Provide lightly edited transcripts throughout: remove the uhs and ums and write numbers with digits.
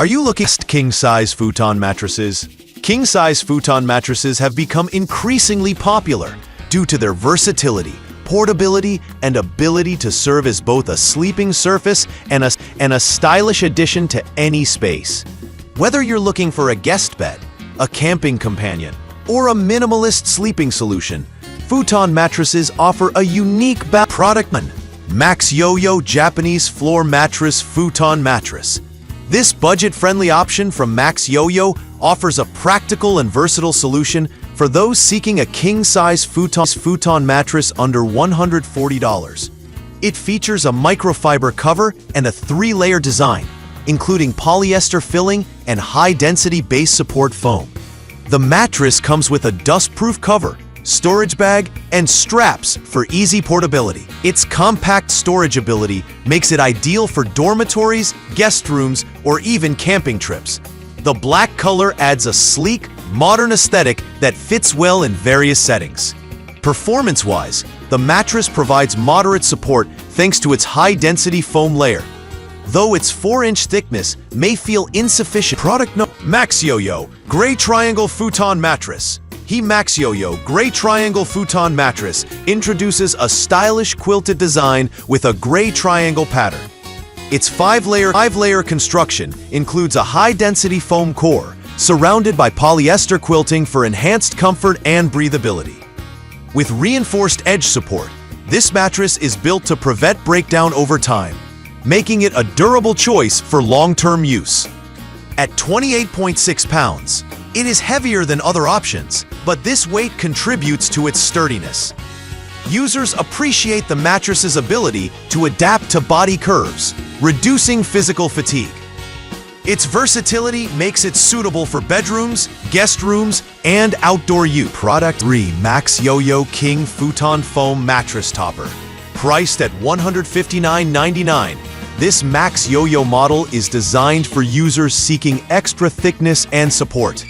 Are you looking at king-size futon mattresses? King-size futon mattresses have become increasingly popular due to their versatility, portability, and ability to serve as both a sleeping surface and a stylish addition to any space. Whether you're looking for a guest bed, a camping companion, or a minimalist sleeping solution, Futon Mattresses offer a unique product. Max Yo-Yo Japanese Floor Mattress Futon Mattress. This budget-friendly option from Max Yo-Yo offers a practical and versatile solution for those seeking a king-size futon mattress under $140. It features a microfiber cover and a 3-layer design, including polyester filling and high-density base support foam. The mattress comes with a dust-proof cover, storage bag, and straps for easy portability. Its compact storage ability makes it ideal for dormitories, guest rooms, or even camping trips. The black color adds a sleek, modern aesthetic that fits well in various settings. Performance-wise, the mattress provides moderate support thanks to its high-density foam layer. Though its 4-inch thickness may feel insufficient. Max Yo-Yo Gray Triangle Futon Mattress. Max Yo-Yo Gray Triangle Futon Mattress introduces a stylish quilted design with a gray triangle pattern. Its 5-layer construction includes a high-density foam core surrounded by polyester quilting for enhanced comfort and breathability. With reinforced edge support, this mattress is built to prevent breakdown over time, making it a durable choice for long-term use. At 28.6 pounds, it is heavier than other options, but this weight contributes to its sturdiness. Users appreciate the mattress's ability to adapt to body curves, reducing physical fatigue. Its versatility makes it suitable for bedrooms, guest rooms, and outdoor use. Product 3 Max Yo-Yo King Futon Foam Mattress Topper. Priced at $159.99, this Max Yo-Yo model is designed for users seeking extra thickness and support.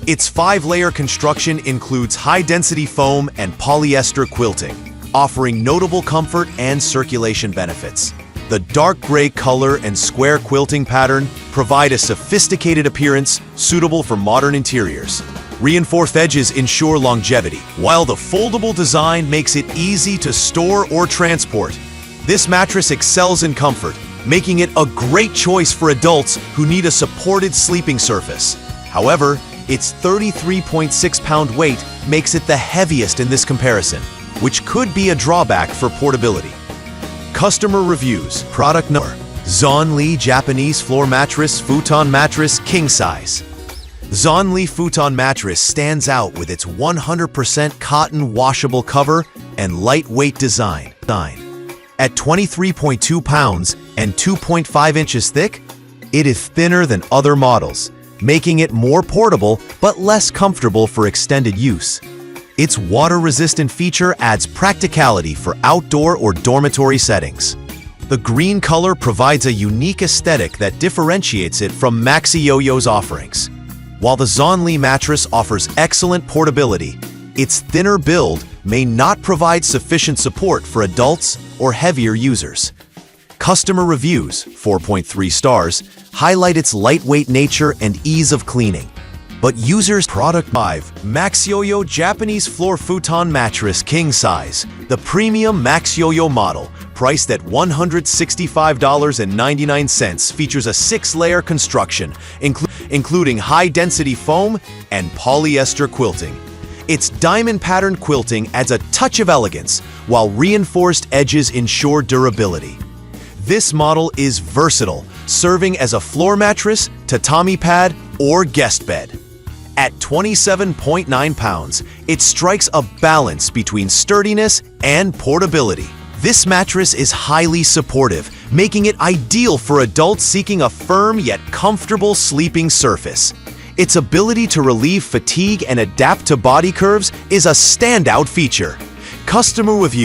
Its 5-layer construction includes high-density foam and polyester quilting, offering notable comfort and circulation benefits. The dark gray color and square quilting pattern provide a sophisticated appearance suitable for modern interiors. Reinforced edges ensure longevity, while the foldable design makes it easy to store or transport. This mattress excels in comfort, making it a great choice for adults who need a supported sleeping surface. However, its 33.6-pound weight makes it the heaviest in this comparison, which could be a drawback for portability. Customer reviews. Product number: Zonli Japanese Floor Mattress Futon Mattress King Size. Zonli Futon Mattress stands out with its 100% cotton washable cover and lightweight design. At 23.2 pounds and 2.5 inches thick, it is thinner than other models, making it more portable but less comfortable for extended use. Its water-resistant feature adds practicality for outdoor or dormitory settings. The green color provides a unique aesthetic that differentiates it from Max Yo-Yo's offerings. While the Zonli mattress offers excellent portability, its thinner build may not provide sufficient support for adults or heavier users. Customer reviews, 4.3 stars, highlight its lightweight nature and ease of cleaning. But users. Product 5 Max Yo-Yo Japanese Floor Futon Mattress King Size. The premium Max Yo-Yo model, priced at $165.99, features a 6-layer construction, including high-density foam and polyester quilting. Its diamond-patterned quilting adds a touch of elegance, while reinforced edges ensure durability. This model is versatile, serving as a floor mattress, tatami pad, or guest bed. At 27.9 pounds, it strikes a balance between sturdiness and portability. This mattress is highly supportive, making it ideal for adults seeking a firm yet comfortable sleeping surface. Its ability to relieve fatigue and adapt to body curves is a standout feature. Customer review.